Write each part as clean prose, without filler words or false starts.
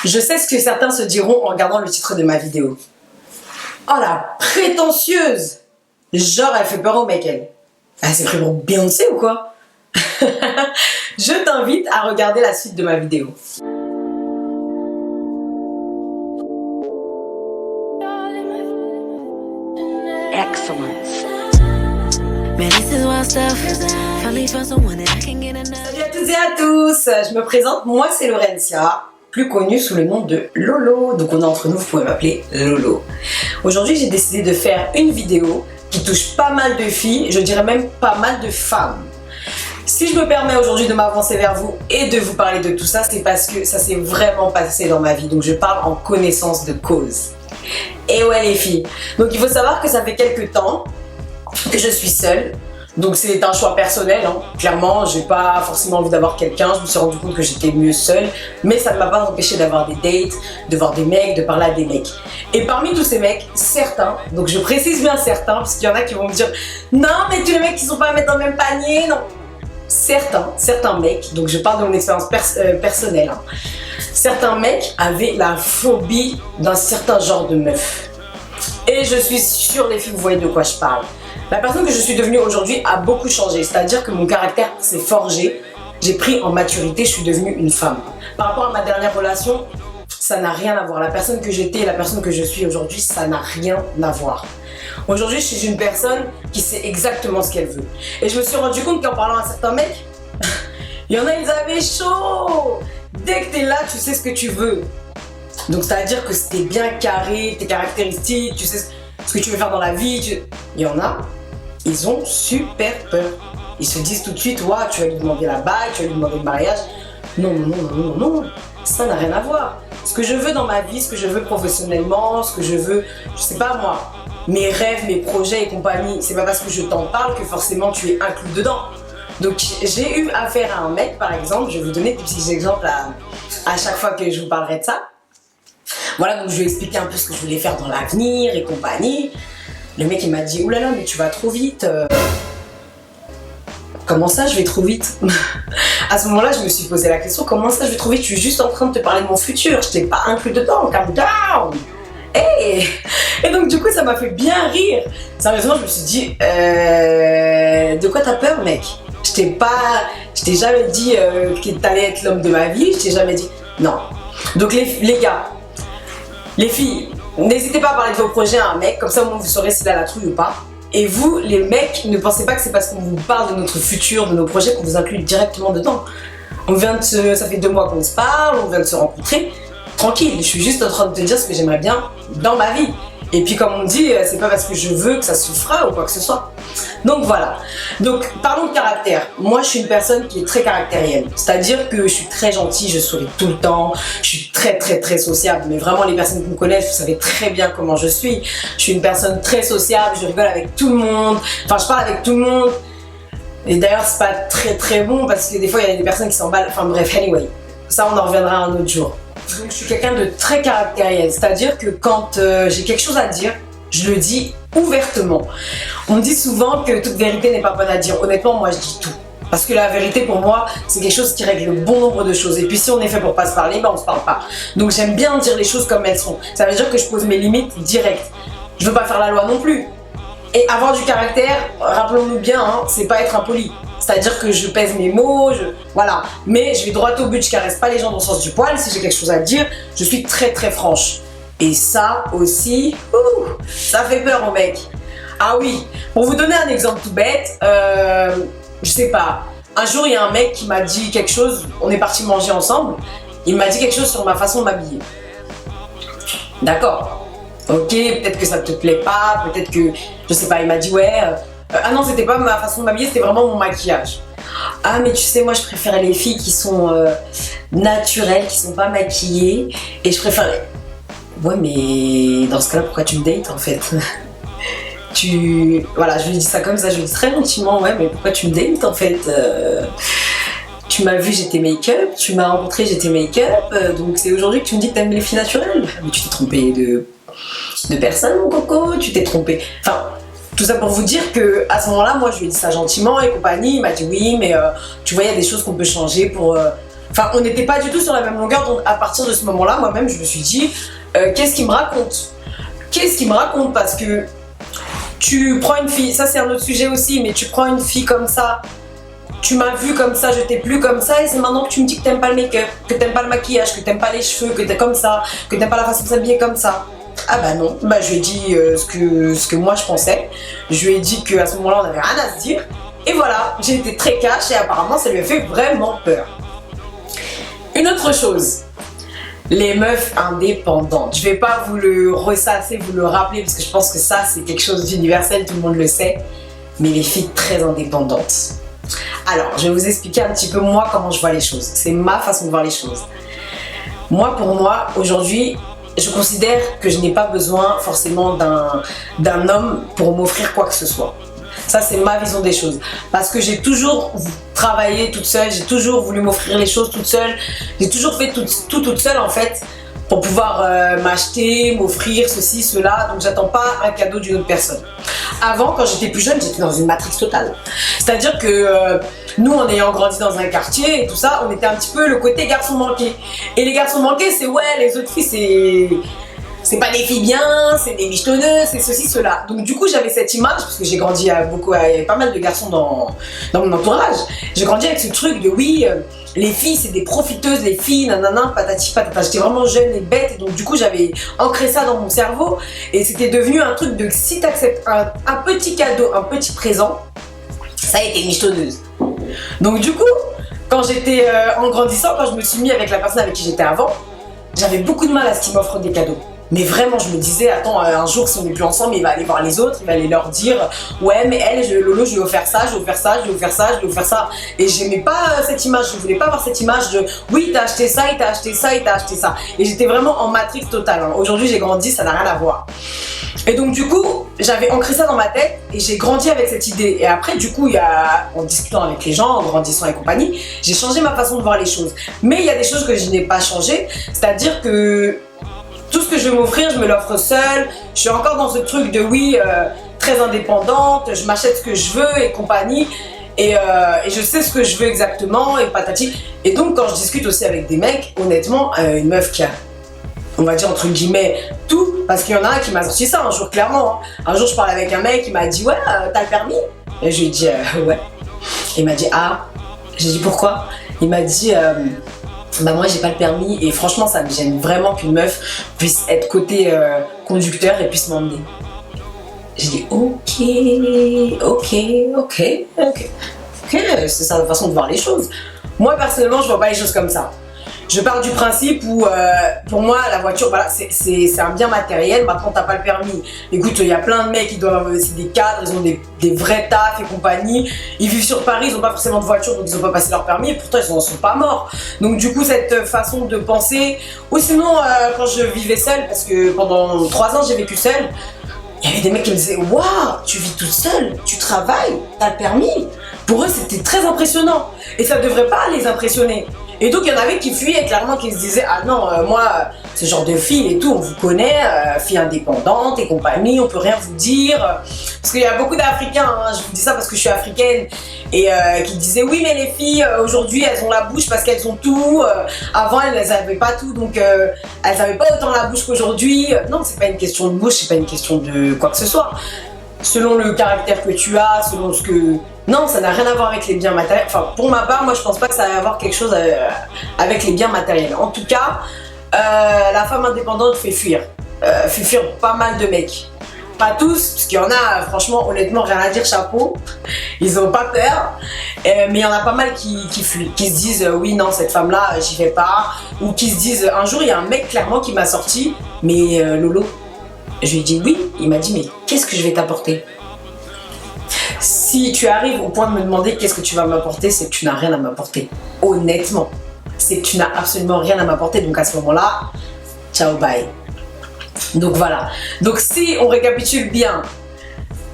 Je sais ce que certains se diront en regardant le titre de ma vidéo. Oh la prétentieuse! Genre elle fait peur au mec elle. Elle s'est pris pour Beyoncé ou quoi? Je t'invite à regarder la suite de ma vidéo. Excellence. Salut à toutes et à tous, je me présente, moi c'est Laurentia, plus connue sous le nom de Lolo, donc on est entre nous, vous pouvez m'appeler Lolo. Aujourd'hui j'ai décidé de faire une vidéo qui touche pas mal de filles, je dirais même pas mal de femmes. Si je me permets aujourd'hui de m'avancer vers vous et de vous parler de tout ça, c'est parce que ça s'est vraiment passé dans ma vie, donc je parle en connaissance de cause. Et ouais les filles, donc il faut savoir que ça fait quelques temps que je suis seule. Donc c'est un choix personnel, hein. Clairement, j'ai pas forcément envie d'avoir quelqu'un, je me suis rendu compte que j'étais mieux seule, mais ça ne m'a pas empêché d'avoir des dates, de voir des mecs, de parler à des mecs. Et parmi tous ces mecs, certains, donc je précise bien certains, parce qu'il y en a qui vont me dire « Non, mais tous les mecs qui sont pas à mettre dans le même panier, non !» Certains mecs, donc je parle de mon expérience personnelle, hein. Certains mecs avaient la phobie d'un certain genre de meuf. Et je suis sûre les filles, vous voyez de quoi je parle. La personne que je suis devenue aujourd'hui a beaucoup changé, c'est-à-dire que mon caractère s'est forgé, j'ai pris en maturité, je suis devenue une femme. Par rapport à ma dernière relation, ça n'a rien à voir. La personne que j'étais et la personne que je suis aujourd'hui, ça n'a rien à voir. Aujourd'hui, je suis une personne qui sait exactement ce qu'elle veut. Et je me suis rendu compte qu'en parlant à certains mecs, il y en a, ils avaient chaud. Dès que tu es là, tu sais ce que tu veux. Donc c'est-à-dire que c'était bien carré, tes caractéristiques, tu sais ce que tu veux faire dans la vie. Il y en a, ils ont super peur. Ils se disent tout de suite, ouais, tu vas lui demander la bague, tu vas lui demander le mariage. Non, ça n'a rien à voir. Ce que je veux dans ma vie, ce que je veux professionnellement, ce que je veux, je sais pas moi, mes rêves, mes projets et compagnie, c'est pas parce que je t'en parle que forcément tu es inclus dedans. Donc j'ai eu affaire à un mec par exemple, je vais vous donner des petits exemples à chaque fois que je vous parlerai de ça. Voilà, donc je lui ai expliqué un peu ce que je voulais faire dans l'avenir et compagnie. Le mec il m'a dit, oulala mais tu vas trop vite. Comment ça je vais trop vite? À ce moment-là je me suis posé la question, comment ça je vais trop vite? Je suis juste en train de te parler de mon futur, je t'ai pas inclus dedans, calm down. Hey. Et donc du coup ça m'a fait bien rire. Sérieusement je me suis dit, de quoi t'as peur mec? Je t'ai jamais dit que t'allais être l'homme de ma vie, je t'ai jamais dit, non. Donc les gars, les filles, n'hésitez pas à parler de vos projets à un mec, comme ça au moins vous saurez s'il a la trouille ou pas. Et vous, les mecs, ne pensez pas que c'est parce qu'on vous parle de notre futur, de nos projets, qu'on vous inclut directement dedans. Ça fait 2 mois qu'on se parle, on vient de se rencontrer. Tranquille, je suis juste en train de te dire ce que j'aimerais bien dans ma vie. Et puis comme on dit, c'est pas parce que je veux que ça se fera ou quoi que ce soit. Donc voilà. Donc parlons de caractère. Moi je suis une personne qui est très caractérienne. C'est-à-dire que je suis très gentille, je souris tout le temps. Je suis très sociable. Mais vraiment les personnes qui me connaissent, vous savez très bien comment je suis. Je suis une personne très sociable, je rigole avec tout le monde. Enfin je parle avec tout le monde. Et d'ailleurs c'est pas très bon parce que des fois il y a des personnes qui s'emballent. Enfin bref, anyway. Ça on en reviendra un autre jour. Donc je suis quelqu'un de très caractériel, c'est-à-dire que quand j'ai quelque chose à dire, je le dis ouvertement. On me dit souvent que toute vérité n'est pas bonne à dire. Honnêtement, moi je dis tout. Parce que la vérité pour moi, c'est quelque chose qui règle bon nombre de choses. Et puis si on est fait pour pas se parler, ben on se parle pas. Donc j'aime bien dire les choses comme elles sont. Ça veut dire que je pose mes limites directes. Je veux pas faire la loi non plus. Et avoir du caractère, rappelons-nous bien, hein, c'est pas être impoli. C'est-à-dire que je pèse mes mots, voilà. Mais je vais droit au but, je caresse pas les gens dans le sens du poil. Si j'ai quelque chose à dire, je suis très franche. Et ça aussi, ça fait peur aux mecs. Ah oui, pour vous donner un exemple tout bête, je sais pas. Un jour, il y a un mec qui m'a dit quelque chose, on est parti manger ensemble. Il m'a dit quelque chose sur ma façon de m'habiller. D'accord. Ok, peut-être que ça te plaît pas, peut-être que, je sais pas, il m'a dit ouais, ah non c'était pas ma façon de m'habiller, c'était vraiment mon maquillage. Ah mais tu sais moi je préfère les filles qui sont naturelles, qui sont pas maquillées, et je préfère les... Ouais mais dans ce cas là pourquoi tu me dates en fait? Voilà je lui dis ça comme ça, je lui dis très gentiment, ouais mais pourquoi tu me dates en fait? Tu m'as vu, j'étais make-up, tu m'as rencontré, j'étais make-up, donc c'est aujourd'hui que tu me dis que t'aimes les filles naturelles. Mais tu t'es trompé de personne mon coco, tu t'es trompé. Enfin, tout ça pour vous dire que à ce moment-là, moi je lui ai dit ça gentiment et compagnie, il m'a dit oui, mais tu vois, il y a des choses qu'on peut changer pour Enfin, on n'était pas du tout sur la même longueur, donc à partir de ce moment-là, moi-même, je me suis dit, qu'est-ce qu'il me raconte? Qu'est-ce qu'il me raconte? Parce que tu prends une fille, ça c'est un autre sujet aussi, mais tu prends une fille comme ça, tu m'as vu comme ça, je t'ai plu comme ça, et c'est maintenant que tu me dis que t'aimes pas le make-up, que t'aimes pas le maquillage, que t'aimes pas les cheveux, que t'es comme ça, que t'aimes pas la façon de s'habiller comme ça. Ah bah non, bah je lui ai dit ce que moi je pensais, je lui ai dit qu'à ce moment-là on avait rien à se dire, et voilà, j'ai été très cash et apparemment ça lui a fait vraiment peur. Une autre chose, les meufs indépendantes. Je vais pas vous le ressasser, vous le rappeler parce que je pense que ça c'est quelque chose d'universel, tout le monde le sait, mais les filles très indépendantes. Alors, je vais vous expliquer un petit peu moi comment je vois les choses. C'est ma façon de voir les choses. Moi, pour moi, aujourd'hui, je considère que je n'ai pas besoin forcément d'un homme pour m'offrir quoi que ce soit. Ça, c'est ma vision des choses. Parce que j'ai toujours travaillé toute seule, j'ai toujours voulu m'offrir les choses toute seule. J'ai toujours fait tout toute seule en fait pour pouvoir m'acheter, m'offrir ceci, cela. Donc, j'attends pas un cadeau d'une autre personne. Avant, quand j'étais plus jeune, j'étais dans une matrix totale. C'est-à-dire que nous, en ayant grandi dans un quartier et tout ça, on était un petit peu le côté garçon manqué. Et les garçons manqués, c'est ouais, les autres filles, c'est pas des filles bien, c'est des michetonneuses, c'est ceci, cela. Donc du coup, j'avais cette image, parce que j'ai grandi beaucoup, il y avait pas mal de garçons dans mon entourage. J'ai grandi avec ce truc de oui, les filles, c'est des profiteuses, les filles, nanana, patati patata. J'étais vraiment jeune et bête, et donc du coup, j'avais ancré ça dans mon cerveau, et c'était devenu un truc de si t'acceptes un petit cadeau, un petit présent, ça a été une michetonneuse. Donc du coup, quand j'étais en grandissant, quand je me suis mis avec la personne avec qui j'étais avant, j'avais beaucoup de mal à ce qu'il m'offre des cadeaux. Mais vraiment, je me disais, attends, un jour, si on n'est plus ensemble, il va aller voir les autres, il va aller leur dire, ouais, mais elle, Lolo, je lui ai offert ça, je lui ai offert ça, je lui ai offert ça, je lui ai offert ça. Et j'aimais pas cette image, je voulais pas avoir cette image de, oui, t'as acheté ça, il t'a acheté ça, il t'a acheté ça. Et j'étais vraiment en matrix totale. Hein. Aujourd'hui, j'ai grandi, ça n'a rien à voir. Et donc, du coup, j'avais ancré ça dans ma tête et j'ai grandi avec cette idée. Et après, du coup, en discutant avec les gens, en grandissant et compagnie, j'ai changé ma façon de voir les choses. Mais il y a des choses que je n'ai pas changées, c'est-à-dire que tout ce que je vais m'offrir, je me l'offre seule. Je suis encore dans ce truc de oui, très indépendante, je m'achète ce que je veux et compagnie. Et je sais ce que je veux exactement et patati. Et donc, quand je discute aussi avec des mecs, honnêtement, une meuf qui a, on va dire entre guillemets, tout, parce qu'il y en a un qui m'a sorti ça un jour, clairement. Hein. Un jour, je parlais avec un mec qui m'a dit, ouais, t'as le permis? Et je lui ai dit, ouais. Il m'a dit, ah. J'ai dit, pourquoi? Il m'a dit, bah moi j'ai pas le permis et franchement ça me gêne vraiment qu'une meuf puisse être côté conducteur et puisse m'emmener. J'ai dit ok, c'est ça la façon de voir les choses. Moi personnellement je vois pas les choses comme ça. Je pars du principe où pour moi la voiture voilà, c'est un bien matériel. Maintenant t'as pas le permis, écoute il y a plein de mecs qui doivent, c'est des cadres, ils ont des vrais tafs et compagnie, ils vivent sur Paris, ils ont pas forcément de voiture donc ils ont pas passé leur permis et pourtant ils en sont pas morts. Donc du coup cette façon de penser, ou sinon quand je vivais seule, parce que pendant 3 ans j'ai vécu seule, il y avait des mecs qui me disaient waouh, tu vis toute seule, tu travailles, t'as le permis. Pour eux c'était très impressionnant et ça devrait pas les impressionner. Et donc il y en avait qui fuyaient clairement, qui se disaient ah non moi ce genre de fille et tout on vous connaît, fille indépendante et compagnie, on peut rien vous dire. Parce qu'il y a beaucoup d'Africains, hein, je vous dis ça parce que je suis africaine, et qui disaient oui mais les filles aujourd'hui elles ont la bouche parce qu'elles ont tout, avant elles avaient pas tout donc elles avaient pas autant la bouche qu'aujourd'hui. Non c'est pas une question de bouche, c'est pas une question de quoi que ce soit. Selon le caractère que tu as, selon ce que... Non, ça n'a rien à voir avec les biens matériels. Enfin, pour ma part, moi, je pense pas que ça va avoir quelque chose avec les biens matériels. En tout cas, la femme indépendante fait fuir pas mal de mecs. Pas tous, parce qu'il y en a, franchement, honnêtement, rien à dire, chapeau. Ils ont pas peur. Mais il y en a pas mal qui fuient, qui se disent oui, non, cette femme-là, j'y vais pas. Ou qui se disent... Un jour, il y a un mec, clairement, qui m'a sorti, mais Lolo... Je lui ai dit oui, il m'a dit mais qu'est-ce que je vais t'apporter? Si tu arrives au point de me demander qu'est-ce que tu vas m'apporter, c'est que tu n'as rien à m'apporter. Honnêtement, c'est que tu n'as absolument rien à m'apporter. Donc à ce moment-là, ciao, bye. Donc voilà. Donc si on récapitule bien,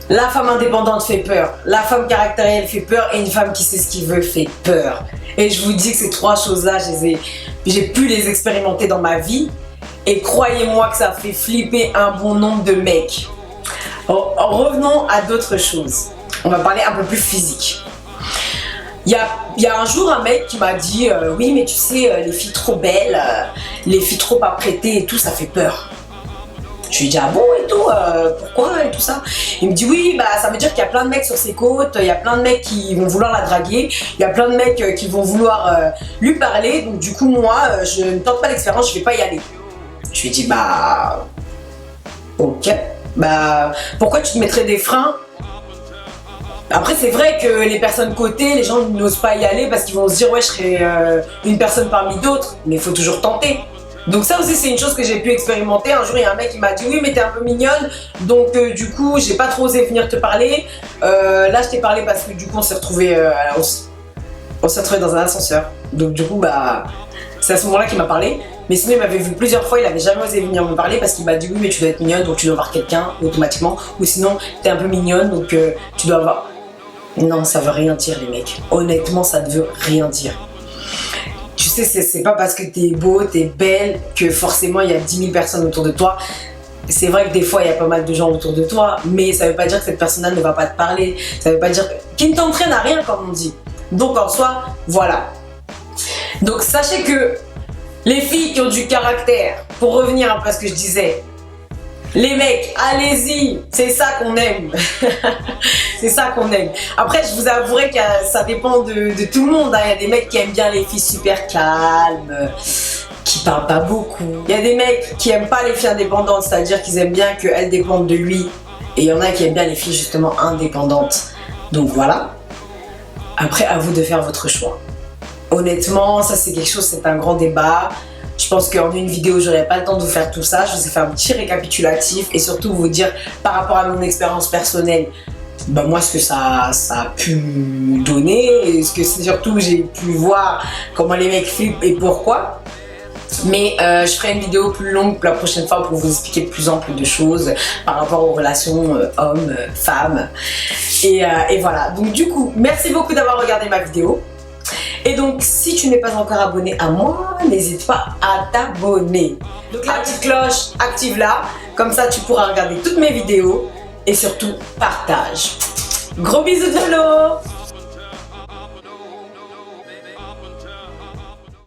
la femme indépendante fait peur, la femme caractérielle fait peur et une femme qui sait ce qu'il veut fait peur. Et je vous dis que ces 3 choses-là, j'ai pu les expérimenter dans ma vie. Et croyez-moi que ça fait flipper un bon nombre de mecs. Revenons à d'autres choses. On va parler un peu plus physique. Il y a Il y a un jour un mec qui m'a dit oui mais tu sais les filles trop belles, les filles trop apprêtées et tout ça fait peur. Je lui ai dit ah bon et tout, pourquoi et tout ça. Il me dit oui bah ça veut dire qu'il y a plein de mecs sur ses côtes, il y a plein de mecs qui vont vouloir la draguer, il y a plein de mecs qui vont vouloir lui parler, donc du coup moi je ne tente pas l'expérience, je vais pas y aller. Je lui ai dit bah ok, bah pourquoi tu te mettrais des freins? Après c'est vrai que les personnes cotées, les gens n'osent pas y aller parce qu'ils vont se dire ouais je serais une personne parmi d'autres, mais il faut toujours tenter. Donc ça aussi c'est une chose que j'ai pu expérimenter. Un jour il y a un mec qui m'a dit oui mais t'es un peu mignonne, donc du coup j'ai pas trop osé venir te parler. Là je t'ai parlé parce que du coup on s'est retrouvés dans un ascenseur. Donc du coup bah c'est à ce moment-là qu'il m'a parlé. Mais sinon il m'avait vu plusieurs fois, il avait jamais osé venir me parler parce qu'il m'a dit oui mais tu dois être mignonne donc tu dois avoir quelqu'un automatiquement. Ou sinon t'es un peu mignonne donc tu dois avoir... Non ça veut rien dire les mecs. Honnêtement ça ne veut rien dire. Tu sais, c'est pas parce que t'es beau, t'es belle que forcément il y a 10 000 personnes autour de toi. C'est vrai que des fois il y a pas mal de gens autour de toi, mais ça veut pas dire que cette personne-là ne va pas te parler. Ça veut pas dire qu'il ne t'entraîne à rien comme on dit. Donc en soi, voilà. Donc sachez que les filles qui ont du caractère, pour revenir un peu à ce que je disais, les mecs, allez-y, c'est ça qu'on aime. C'est ça qu'on aime. Après, je vous avouerai que ça dépend de tout le monde. Il y a des mecs qui aiment bien les filles super calmes, qui parlent pas beaucoup. Il y a des mecs qui aiment pas les filles indépendantes, c'est-à-dire qu'ils aiment bien qu'elles dépendent de lui. Et il y en a qui aiment bien les filles justement indépendantes. Donc voilà. Après, à vous de faire votre choix. Honnêtement, ça c'est quelque chose, c'est un grand débat. Je pense qu'en une vidéo, j'aurais pas le temps de vous faire tout ça. Je vous ai fait un petit récapitulatif et surtout vous dire par rapport à mon expérience personnelle, bah moi ce que ça a pu donner et ce que surtout j'ai pu voir comment les mecs flippent et pourquoi. Mais je ferai une vidéo plus longue la prochaine fois pour vous expliquer de plus en plus de choses par rapport aux relations hommes-femmes. Et voilà. Donc du coup, merci beaucoup d'avoir regardé ma vidéo. Et donc, si tu n'es pas encore abonné à moi, n'hésite pas à t'abonner. Donc la petite cloche, active-la. Comme ça, tu pourras regarder toutes mes vidéos. Et surtout, partage. Gros bisous de Lolo!